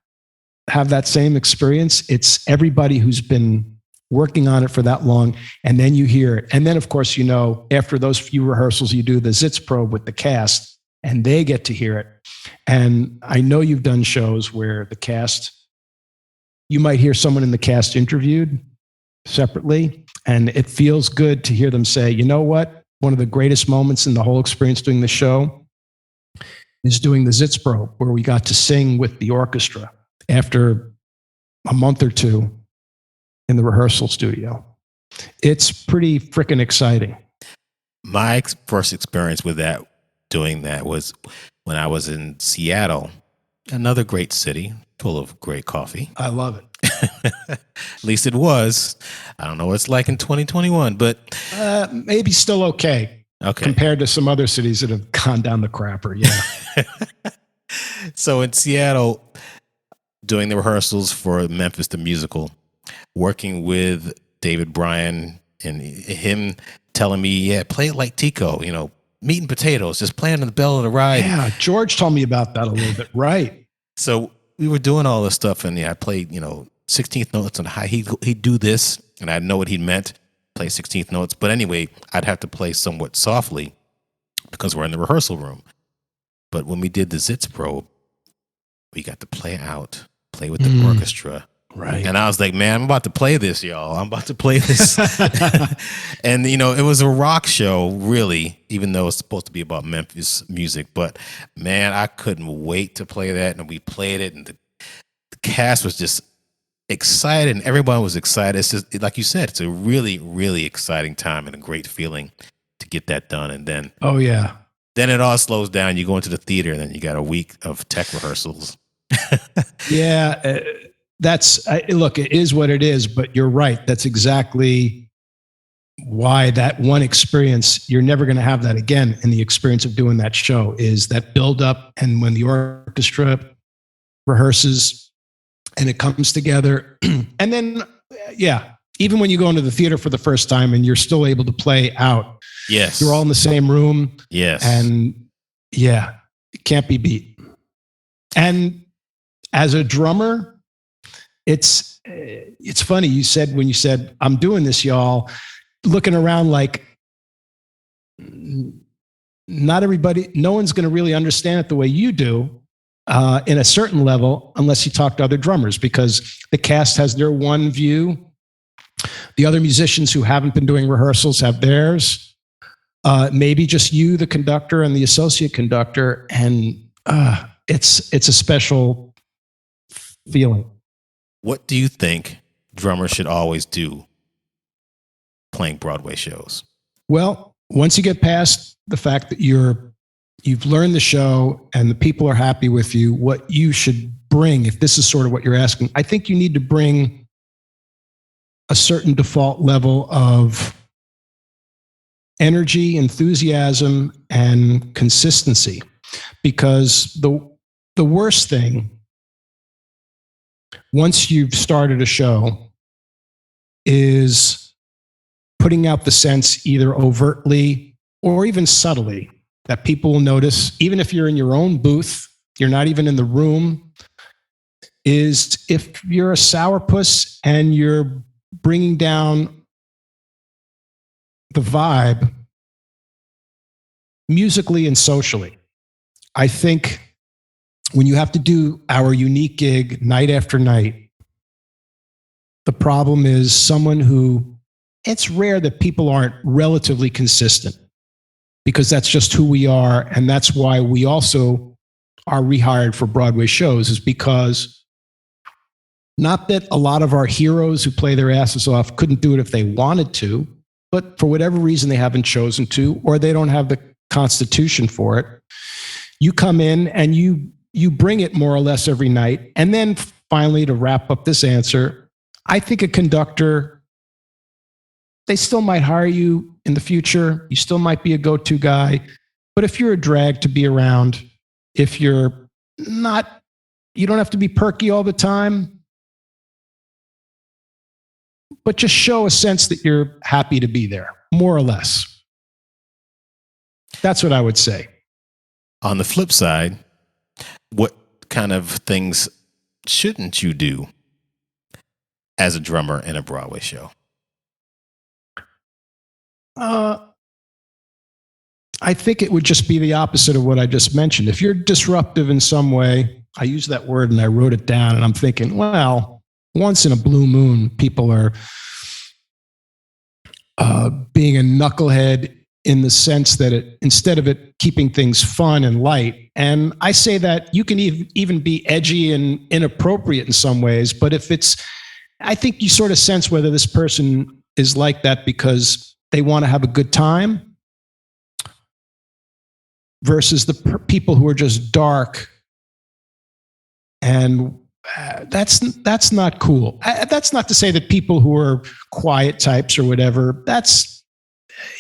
have that same experience. It's everybody who's been working on it for that long, and then you hear it. And then, of course, after those few rehearsals, you do the Zitz probe with the cast, and they get to hear it. And I know you've done shows where the cast, you might hear someone in the cast interviewed separately, and it feels good to hear them say, you know what? One of the greatest moments in the whole experience doing the show is doing the Zitz probe, where we got to sing with the orchestra after a month or two in the rehearsal studio. It's pretty freaking exciting. My first experience with that doing that was when I was in Seattle, another great city full of great coffee. I love it. At least it was. I don't know what it's like in 2021, but maybe still okay. Okay. Compared to some other cities that have gone down the crapper. Yeah. So in Seattle, doing the rehearsals for Memphis the Musical, working with David Bryan and him telling me, yeah, play it like Tico, meat and potatoes, just playing in the bell of the ride. Yeah, George told me about that a little bit. Right. So we were doing all this stuff, and I played, 16th notes on high. He'd do this, and I'd know what he meant, play 16th notes. But anyway, I'd have to play somewhat softly because we're in the rehearsal room. But when we did the Zitz probe, we got to play with the orchestra. Right. And I was like, man, I'm about to play this, y'all. I'm about to play this. And, it was a rock show, really, even though it's supposed to be about Memphis music. But, man, I couldn't wait to play that. And we played it, and the cast was just excited, and everyone was excited. It's just, like you said, it's a really, really exciting time and a great feeling to get that done. And then, oh, yeah. Then it all slows down. You go into the theater, and then you got a week of tech rehearsals. Yeah. Look, it is what it is, but you're right. That's exactly why that one experience, you're never going to have that again in the experience of doing that show, is that build up. And when the orchestra rehearses and it comes together, and then, yeah, even when you go into the theater for the first time and you're still able to play out. Yes. You're all in the same room. Yes. And yeah, it can't be beat. And as a drummer, it's funny. When you said, I'm doing this, y'all, looking around like not everybody, no one's going to really understand it the way you do in a certain level, unless you talk to other drummers, because the cast has their one view. The other musicians who haven't been doing rehearsals have theirs. Maybe just you, the conductor, and the associate conductor. And it's a special feeling. What do you think drummers should always do playing Broadway shows? Well, once you get past the fact that you've learned the show and the people are happy with you, what you should bring, if this is sort of what you're asking, I think you need to bring a certain default level of energy, enthusiasm, and consistency. Because the worst thing, once you've started a show, is putting out the sense, either overtly or even subtly, that people will notice, even if you're in your own booth, you're not even in the room, is if you're a sourpuss and you're bringing down the vibe musically and socially. I think when you have to do our unique gig night after night, the problem is someone who, it's rare that people aren't relatively consistent, because that's just who we are. And that's why we also are rehired for Broadway shows, is because not that a lot of our heroes who play their asses off couldn't do it if they wanted to, but for whatever reason they haven't chosen to, or they don't have the constitution for it. You come in and you bring it more or less every night. And then finally, to wrap up this answer, I think a conductor, they still might hire you in the future. You still might be a go-to guy. But if you're a drag to be around, if you're not, you don't have to be perky all the time, but just show a sense that you're happy to be there, more or less. That's what I would say. On the flip side, what kind of things shouldn't you do as a drummer in a Broadway show? I think it would just be the opposite of what I just mentioned. If you're disruptive in some way, I use that word and I wrote it down, and I'm thinking, well, once in a blue moon, people are being a knucklehead in the sense that instead of it keeping things fun and light. And I say that you can even be edgy and inappropriate in some ways, but I think you sort of sense whether this person is like that because they want to have a good time versus the people who are just dark. And that's not cool. That's not to say that people who are quiet types or whatever,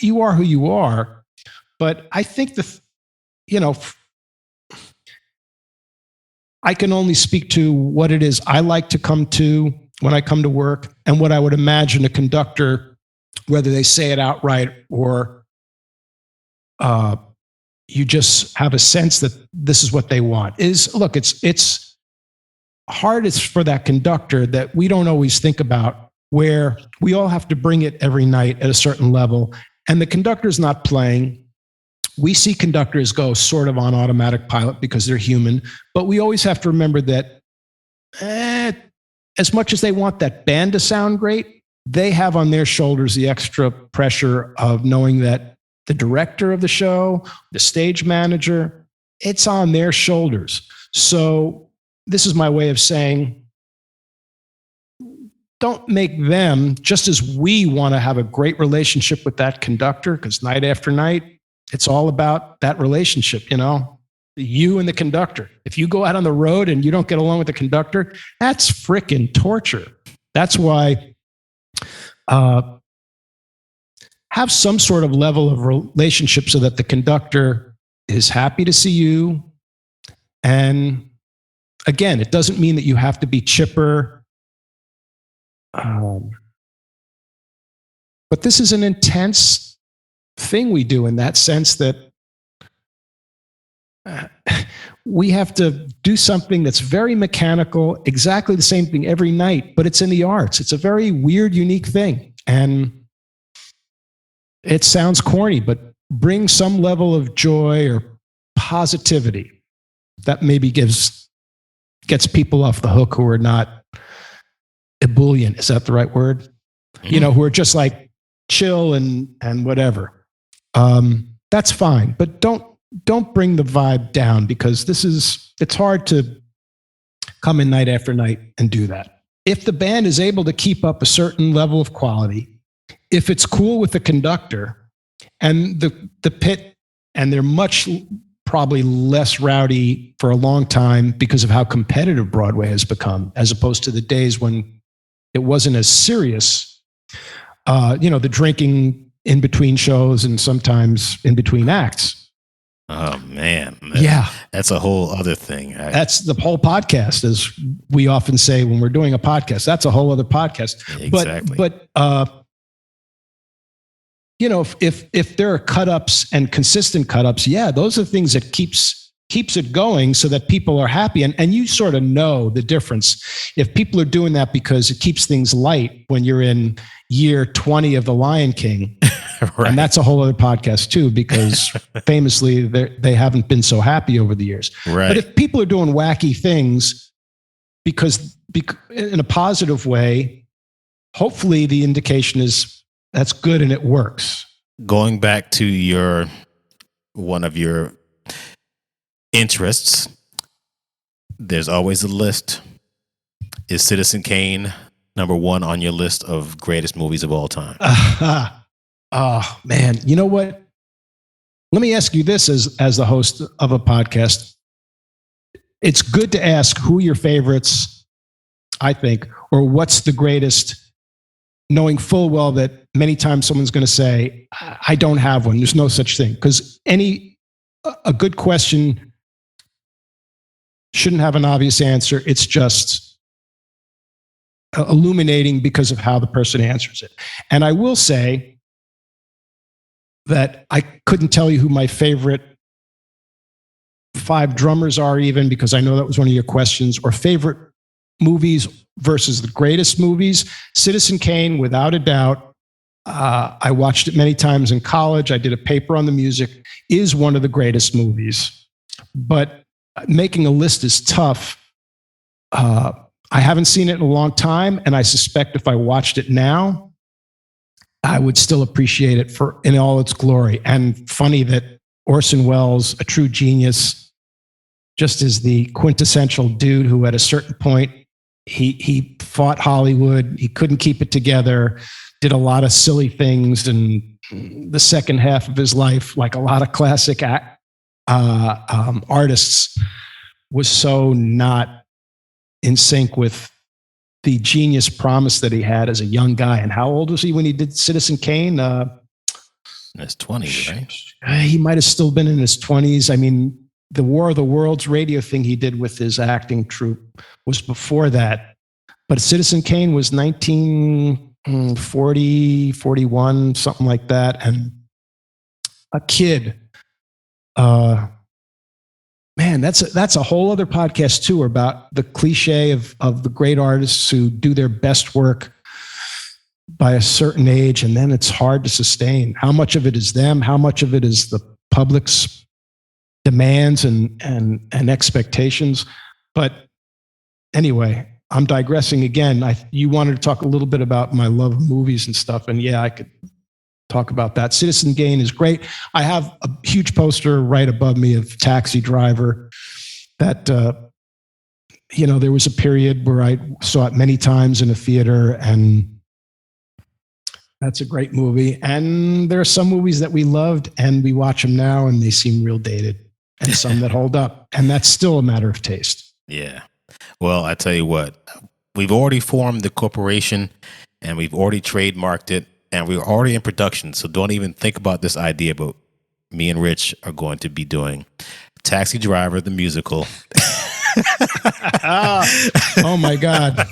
you are who you are. But I think I can only speak to what it is I like to come to when I come to work, and what I would imagine a conductor, whether they say it outright or you just have a sense that this is what they want, is, look, it's hardest for that conductor that we don't always think about, where we all have to bring it every night at a certain level, and the conductor's not playing. We see conductors go sort of on automatic pilot because they're human, but we always have to remember that as much as they want that band to sound great, they have on their shoulders the extra pressure of knowing that the director of the show, the stage manager, it's on their shoulders. So this is my way of saying, don't make them, just as we want to have a great relationship with that conductor, because night after night, it's all about that relationship, you and the conductor. If you go out on the road and you don't get along with the conductor, that's frickin' torture. That's why have some sort of level of relationship so that the conductor is happy to see you. And again, it doesn't mean that you have to be chipper. But this is an intense thing we do, in that sense that we have to do something that's very mechanical, exactly the same thing every night, but it's in the arts. It's a very weird, unique thing. And it sounds corny, but bring some level of joy or positivity that maybe gets people off the hook who are not ebullient. Is that the right word? Mm-hmm. Who are just like chill and whatever. That's fine, but don't bring the vibe down, because it's hard to come in night after night and do that. If the band is able to keep up a certain level of quality, if it's cool with the conductor and the pit, and they're much probably less rowdy for a long time because of how competitive Broadway has become, as opposed to the days when it wasn't as serious, the drinking in between shows and sometimes in between acts. Oh man. That's a whole other thing. That's the whole podcast, as we often say when we're doing a podcast. That's a whole other podcast. Exactly. But if there are cut-ups and consistent cut-ups, those are things that keeps it going so that people are happy. And you sort of know the difference. If people are doing that because it keeps things light when you're in year 20 of The Lion King, right. And that's a whole other podcast too, because famously they haven't been so happy over the years. Right. But if people are doing wacky things because in a positive way, hopefully the indication is that's good and it works. Going back to one of your interests, there's always a list. Is Citizen Kane number one on your list of greatest movies of all time? Oh man, you know what? Let me ask you this as the host of a podcast. It's good to ask who your favorites, I think, or what's the greatest, knowing full well that many times someone's going to say, I don't have one. There's no such thing. Because a good question shouldn't have an obvious answer. It's just illuminating because of how the person answers it. And I will say that I couldn't tell you who my favorite 5 drummers are, even, because I know that was one of your questions, or favorite movies versus the greatest movies. Citizen Kane, without a doubt. I watched it many times in college. I did a paper on the music, is one of the greatest movies. But making a list is tough. I haven't seen it in a long time, and I suspect if I watched it now, I would still appreciate it in all its glory. And funny that Orson Welles, a true genius, just as the quintessential dude who at a certain point, he fought Hollywood, he couldn't keep it together, did a lot of silly things, and the second half of his life, like a lot of classic artists was so not in sync with the genius promise that he had as a young guy. And how old was he when he did Citizen Kane? In his 20s, right? He might have still been in his 20s. I mean, the War of the Worlds radio thing he did with his acting troupe was before that. But Citizen Kane was 1940, 41, something like that. And a kid, man, that's a whole other podcast too, about the cliche of the great artists who do their best work by a certain age, and then it's hard to sustain. How much of it is them? How much of it is the public's demands and expectations? But anyway, I'm digressing again. You wanted to talk a little bit about my love of movies and stuff, and yeah, I could talk about that. Citizen Kane is great. I have a huge poster right above me of Taxi Driver that, there was a period where I saw it many times in a theater, and that's a great movie. And there are some movies that we loved and we watch them now and they seem real dated, and some that hold up. And that's still a matter of taste. Yeah. Well, I tell you what, we've already formed the corporation and we've already trademarked it. And we're already in production, so don't even think about this idea. But me and Rich are going to be doing Taxi Driver, the musical. Oh, my God.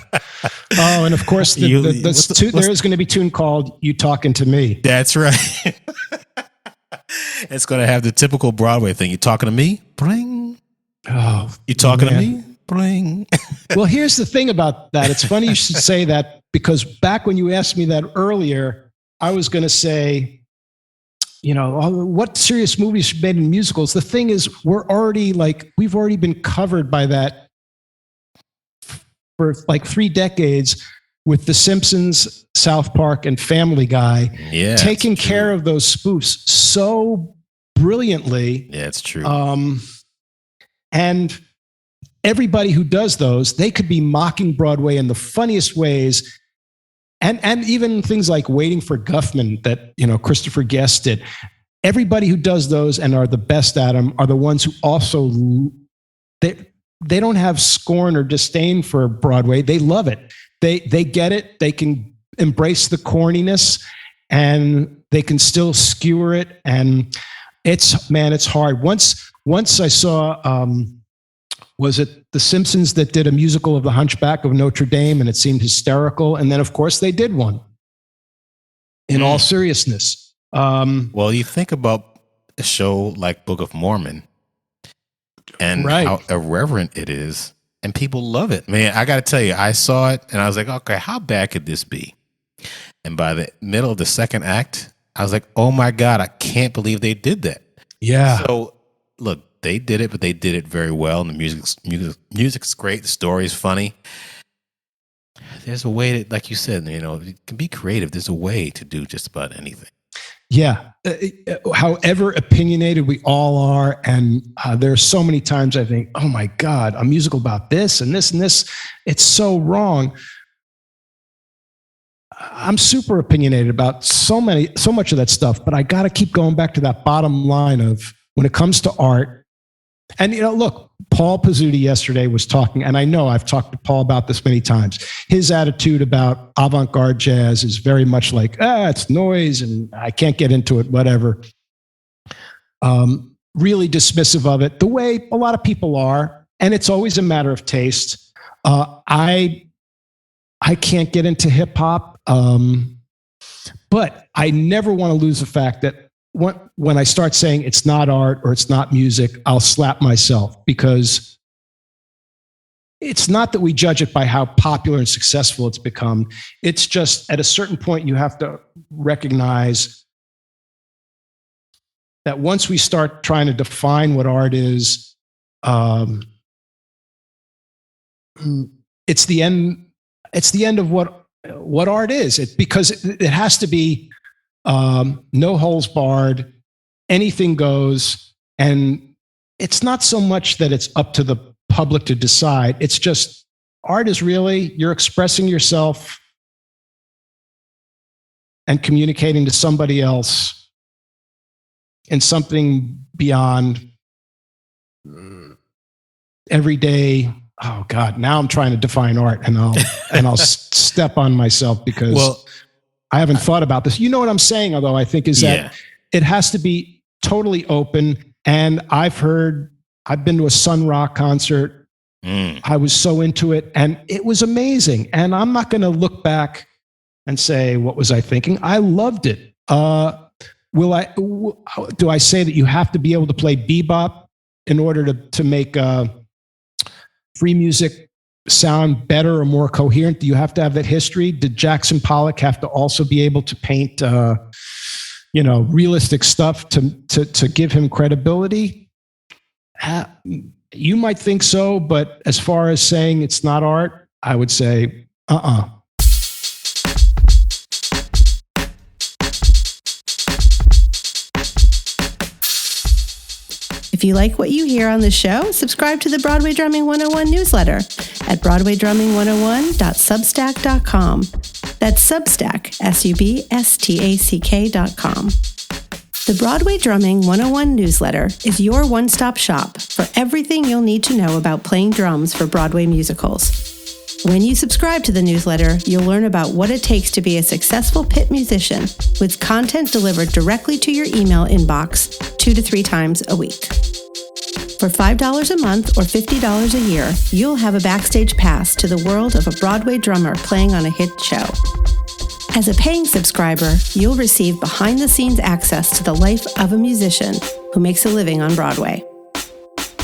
Oh, and of course, there is going to be a tune called You Talking to Me. That's right. It's going to have the typical Broadway thing. You talking to me? Bring. Oh, you talking to me? Bring. Well, here's the thing about that. It's funny you should say that, because back when you asked me that earlier, I was going to say, what serious movies made in musicals? The thing is, we've already been covered by that for like 3 decades with The Simpsons, South Park, and Family Guy, taking care of those spoofs so brilliantly. Yeah, it's true. And everybody who does those, they could be mocking Broadway in the funniest ways. And even things like Waiting for Guffman that, Christopher Guest did. Everybody who does those and are the best at them are the ones who also, they don't have scorn or disdain for Broadway. They love it. They get it. They can embrace the corniness, and they can still skewer it. And it's hard. Once I saw, was it The Simpsons that did a musical of The Hunchback of Notre Dame, and it seemed hysterical? And then, of course, they did one. In all seriousness. Well, you think about a show like Book of Mormon and how irreverent it is, and people love it. Man, I got to tell you, I saw it, and I was like, okay, how bad could this be? And by the middle of the second act, I was like, oh, my God, I can't believe they did that. Yeah. So, look. They did it, but they did it very well. And the music's great. The story is funny. There's a way to, like you said, you can be creative. There's a way to do just about anything. Yeah. However opinionated we all are. And there are so many times I think, oh my God, a musical about this and this and this. It's so wrong. I'm super opinionated about so much of that stuff, but I got to keep going back to that bottom line of, when it comes to art. And, look, Paul Pizzuti yesterday was talking, and I know I've talked to Paul about this many times. His attitude about avant-garde jazz is very much like, it's noise and I can't get into it, whatever. Really dismissive of it, the way a lot of people are. And it's always a matter of taste. I can't get into hip hop, but I never want to lose the fact that when I start saying it's not art or it's not music, I'll slap myself, because it's not that we judge it by how popular and successful it's become. It's just at a certain point, you have to recognize that once we start trying to define what art is, it's the end of what art is. Because it has to be no holes barred, anything goes. And it's not so much that it's up to the public to decide. It's just, art is really, you're expressing yourself and communicating to somebody else in something beyond everyday. Oh God! Now I'm trying to define art, and I'll step on myself because I haven't thought about this. You know what I'm saying? Although I think is that it has to be totally open. And I've been to a Sun Ra concert. I was so into it, and it was amazing. And I'm not going to look back and say, what was I thinking? I loved it. Do I say that you have to be able to play bebop in order to make free music sound better or more coherent? Do you have to have that history? Did Jackson Pollock have to also be able to paint, realistic stuff to give him credibility? You might think so, but as far as saying it's not art, I would say, If you like what you hear on the show, subscribe to the Broadway Drumming 101 newsletter at broadwaydrumming101.substack.com. That's Substack, SUBSTACK.com. The Broadway Drumming 101 newsletter is your one-stop shop for everything you'll need to know about playing drums for Broadway musicals. When you subscribe to the newsletter, you'll learn about what it takes to be a successful pit musician with content delivered directly to your email inbox 2 to 3 times a week. For $5 a month or $50 a year, you'll have a backstage pass to the world of a Broadway drummer playing on a hit show. As a paying subscriber, you'll receive behind-the-scenes access to the life of a musician who makes a living on Broadway.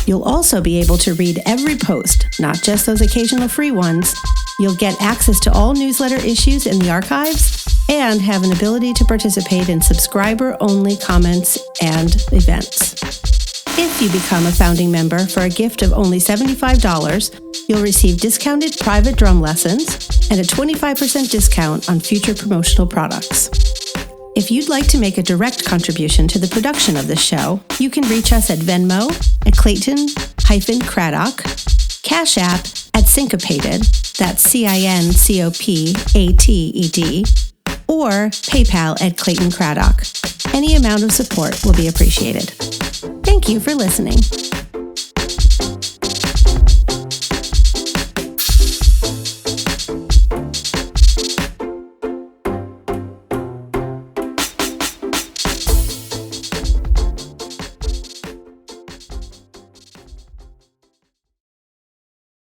You'll also be able to read every post, not just those occasional free ones. You'll get access to all newsletter issues in the archives and have an ability to participate in subscriber-only comments and events. If you become a founding member for a gift of only $75, you'll receive discounted private drum lessons and a 25% discount on future promotional products. If you'd like to make a direct contribution to the production of this show, you can reach us at Venmo at Clayton-Craddock, Cash App at Syncopated, that's CINCOPATED, or PayPal at Clayton Craddock. Any amount of support will be appreciated. Thank you for listening.